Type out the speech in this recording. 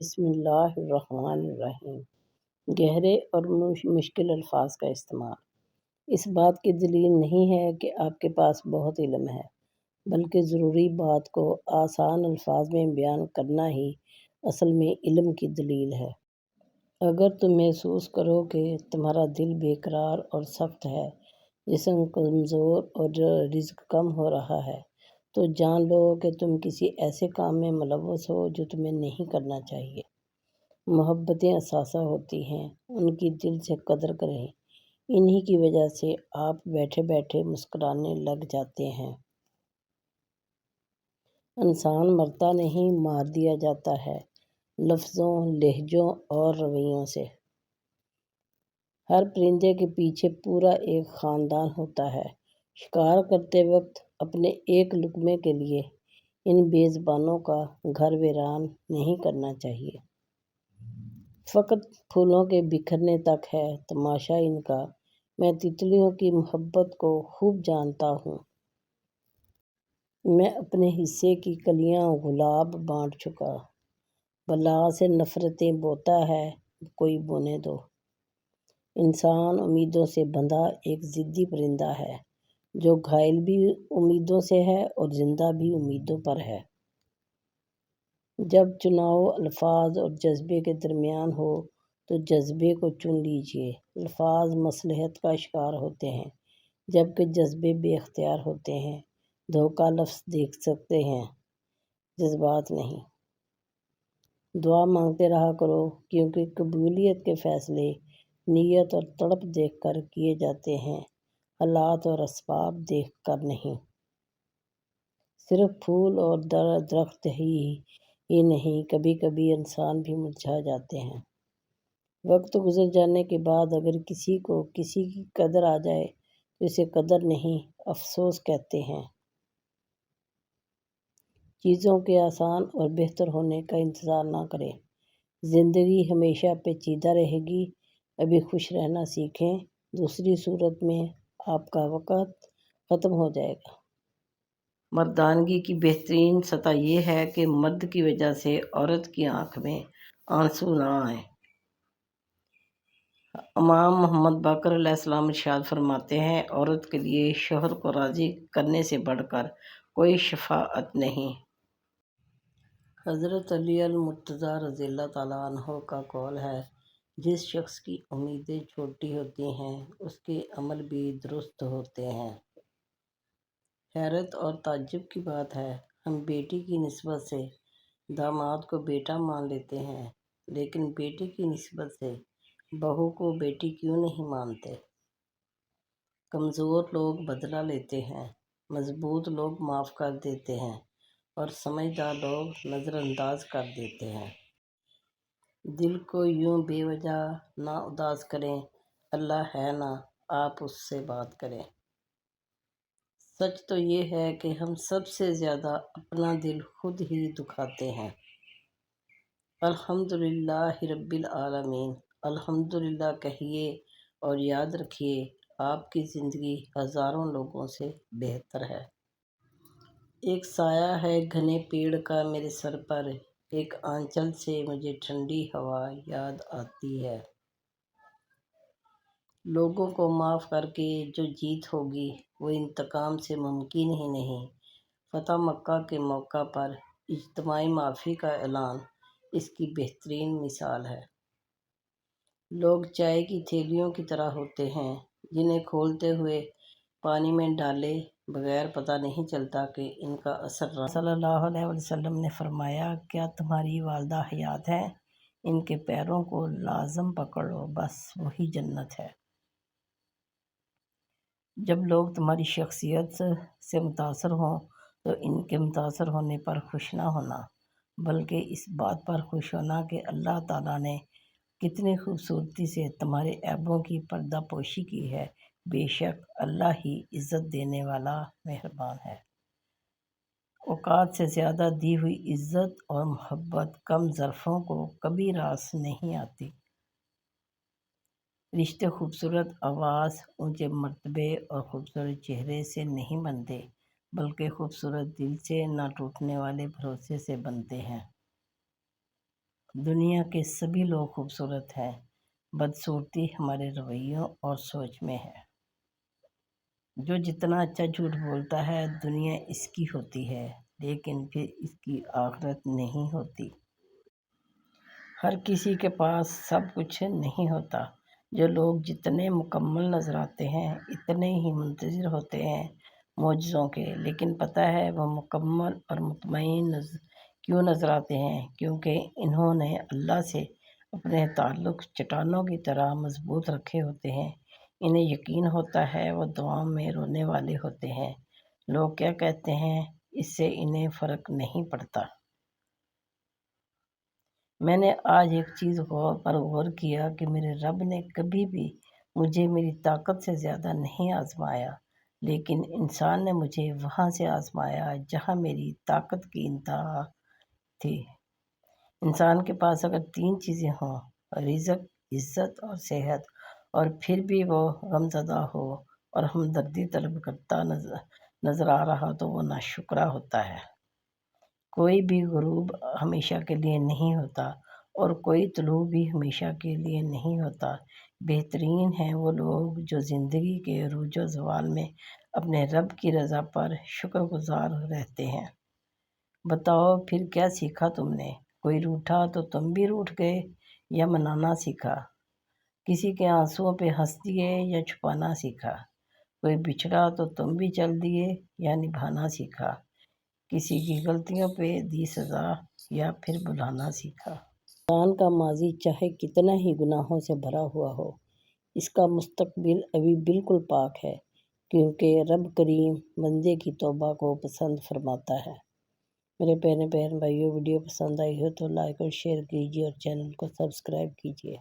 بسم اللہ الرحمن الرحیم۔ گہرے اور مشکل الفاظ کا استعمال اس بات کی دلیل نہیں ہے کہ آپ کے پاس بہت علم ہے، بلکہ ضروری بات کو آسان الفاظ میں بیان کرنا ہی اصل میں علم کی دلیل ہے۔ اگر تم محسوس کرو کہ تمہارا دل بے قرار اور سخت ہے، جسم کمزور اور رزق کم ہو رہا ہے، تو جان لو کہ تم کسی ایسے کام میں ملوث ہو جو تمہیں نہیں کرنا چاہیے۔ محبتیں اثاثہ ہوتی ہیں، ان کی دل سے قدر کریں۔ انہی کی وجہ سے آپ بیٹھے بیٹھے مسکرانے لگ جاتے ہیں۔ انسان مرتا نہیں، مار دیا جاتا ہے، لفظوں، لہجوں اور رویوں سے۔ ہر پرندے کے پیچھے پورا ایک خاندان ہوتا ہے۔ شکار کرتے وقت اپنے ایک لقمے کے لیے ان بے زبانوں کا گھر ویران نہیں کرنا چاہیے۔ فقط پھولوں کے بکھرنے تک ہے تماشا ان کا۔ میں تتلیوں کی محبت کو خوب جانتا ہوں۔ میں اپنے حصے کی کلیاں گلاب بانٹ چکا۔ بلا سے نفرتیں بوتا ہے، کوئی بونے دو۔ انسان امیدوں سے بندھا ایک ضدی پرندہ ہے، جو گھائل بھی امیدوں سے ہے اور زندہ بھی امیدوں پر ہے۔ جب چناؤ الفاظ اور جذبے کے درمیان ہو تو جذبے کو چن لیجیے۔ الفاظ مصلحت کا شکار ہوتے ہیں، جبکہ جذبے بے اختیار ہوتے ہیں۔ دھوکہ لفظ دیکھ سکتے ہیں، جذبات نہیں۔ دعا مانگتے رہا کرو، کیونکہ قبولیت کے فیصلے نیت اور تڑپ دیکھ کر کیے جاتے ہیں، حالات اور اسباب دیکھ کر نہیں۔ صرف پھول اور درخت ہی نہیں، کبھی کبھی انسان بھی مرجھا جاتے ہیں۔ وقت گزر جانے کے بعد اگر کسی کو کسی کی قدر آ جائے تو اسے قدر نہیں، افسوس کہتے ہیں۔ چیزوں کے آسان اور بہتر ہونے کا انتظار نہ کریں۔ زندگی ہمیشہ پیچیدہ رہے گی۔ ابھی خوش رہنا سیکھیں، دوسری صورت میں آپ کا وقت ختم ہو جائے گا۔ مردانگی کی بہترین سطح یہ ہے کہ مرد کی وجہ سے عورت کی آنکھ میں آنسو نہ آئیں۔ امام محمد باقر علیہ السلام ارشاد فرماتے ہیں، عورت کے لیے شوہر کو راضی کرنے سے بڑھ کر کوئی شفاعت نہیں۔ حضرت علی المرتضیٰ رضی اللہ تعالیٰ عنہ کا قول ہے، جس شخص کی امیدیں چھوٹی ہوتی ہیں، اس کے عمل بھی درست ہوتے ہیں۔ حیرت اور تعجب کی بات ہے، ہم بیٹی کی نسبت سے داماد کو بیٹا مان لیتے ہیں، لیکن بیٹے کی نسبت سے بہو کو بیٹی کیوں نہیں مانتے؟ کمزور لوگ بدلہ لیتے ہیں، مضبوط لوگ معاف کر دیتے ہیں اور سمجھدار لوگ نظر انداز کر دیتے ہیں۔ دل کو یوں بے وجہ نہ اداس کریں، اللہ ہے نا، آپ اس سے بات کریں۔ سچ تو یہ ہے کہ ہم سب سے زیادہ اپنا دل خود ہی دکھاتے ہیں۔ الحمدللہ رب العالمین، الحمدللہ کہیے اور یاد رکھیے، آپ کی زندگی ہزاروں لوگوں سے بہتر ہے۔ ایک سایہ ہے گھنے پیڑ کا میرے سر پر، ایک آنچل سے مجھے ٹھنڈی ہوا یاد آتی ہے۔ لوگوں کو معاف کر کے جو جیت ہوگی وہ انتقام سے ممکن ہی نہیں۔ فتح مکہ کے موقع پر اجتماعی معافی کا اعلان اس کی بہترین مثال ہے۔ لوگ چائے کی تھیلیوں کی طرح ہوتے ہیں، جنہیں کھولتے ہوئے پانی میں ڈالے بغیر پتہ نہیں چلتا کہ ان کا اثر رہا۔ صلی اللہ علیہ وسلم نے فرمایا، کیا تمہاری والدہ حیات ہیں؟ ان کے پیروں کو لازم پکڑو، بس وہی جنت ہے۔ جب لوگ تمہاری شخصیت سے متاثر ہوں تو ان کے متاثر ہونے پر خوش نہ ہونا، بلکہ اس بات پر خوش ہونا کہ اللہ تعالیٰ نے کتنی خوبصورتی سے تمہارے عیبوں کی پردہ پوشی کی ہے۔ بے شک اللہ ہی عزت دینے والا مہربان ہے۔ اوقات سے زیادہ دی ہوئی عزت اور محبت کم ظرفوں کو کبھی راس نہیں آتی۔ رشتے خوبصورت آواز، اونچے مرتبے اور خوبصورت چہرے سے نہیں بنتے، بلکہ خوبصورت دل سے، نہ ٹوٹنے والے بھروسے سے بنتے ہیں۔ دنیا کے سبھی لوگ خوبصورت ہیں، بدصورتی ہمارے رویوں اور سوچ میں ہے۔ جو جتنا اچھا جھوٹ بولتا ہے دنیا اس کی ہوتی ہے، لیکن پھر اس کی آخرت نہیں ہوتی۔ ہر کسی کے پاس سب کچھ نہیں ہوتا۔ جو لوگ جتنے مکمل نظر آتے ہیں اتنے ہی منتظر ہوتے ہیں معجزوں کے، لیکن پتہ ہے وہ مکمل اور مطمئن کیوں نظر آتے ہیں؟ کیونکہ انہوں نے اللہ سے اپنے تعلق چٹانوں کی طرح مضبوط رکھے ہوتے ہیں۔ انہیں یقین ہوتا ہے وہ دعاؤں میں رونے والے ہوتے ہیں۔ لوگ کیا کہتے ہیں اس سے انہیں فرق نہیں پڑتا۔ میں نے آج ایک چیز پر غور کیا کہ میرے رب نے کبھی بھی مجھے میری طاقت سے زیادہ نہیں آزمایا، لیکن انسان نے مجھے وہاں سے آزمایا جہاں میری طاقت کی انتہا تھی۔ انسان کے پاس اگر 3 چیزیں ہوں، رزق، عزت اور صحت، اور پھر بھی وہ غمزدہ ہو اور ہمدردی طلب کرتا نظر آ رہا تو وہ ناشکرا ہوتا ہے۔ کوئی بھی غروب ہمیشہ کے لیے نہیں ہوتا اور کوئی طلوع بھی ہمیشہ کے لیے نہیں ہوتا۔ بہترین ہیں وہ لوگ جو زندگی کے عروج و زوال میں اپنے رب کی رضا پر شکر گزار رہتے ہیں۔ بتاؤ پھر کیا سیکھا تم نے؟ کوئی روٹھا تو تم بھی روٹھ گئے یا منانا سیکھا؟ کسی کے آنسوؤں پہ ہنس دیے یا چھپانا سیکھا؟ کوئی بچھڑا تو تم بھی چل دیے یا نبھانا سیکھا؟ کسی کی غلطیوں پہ دی سزا یا پھر بلانا سیکھا؟ انسان کا ماضی چاہے کتنا ہی گناہوں سے بھرا ہوا ہو، اس کا مستقبل ابھی بالکل پاک ہے، کیونکہ رب کریم بندے کی توبہ کو پسند فرماتا ہے۔ میرے پیارے بہن بھائیوں، ویڈیو پسند آئی ہو تو لائک اور شیئر کیجیے اور چینل کو سبسکرائب کیجیے۔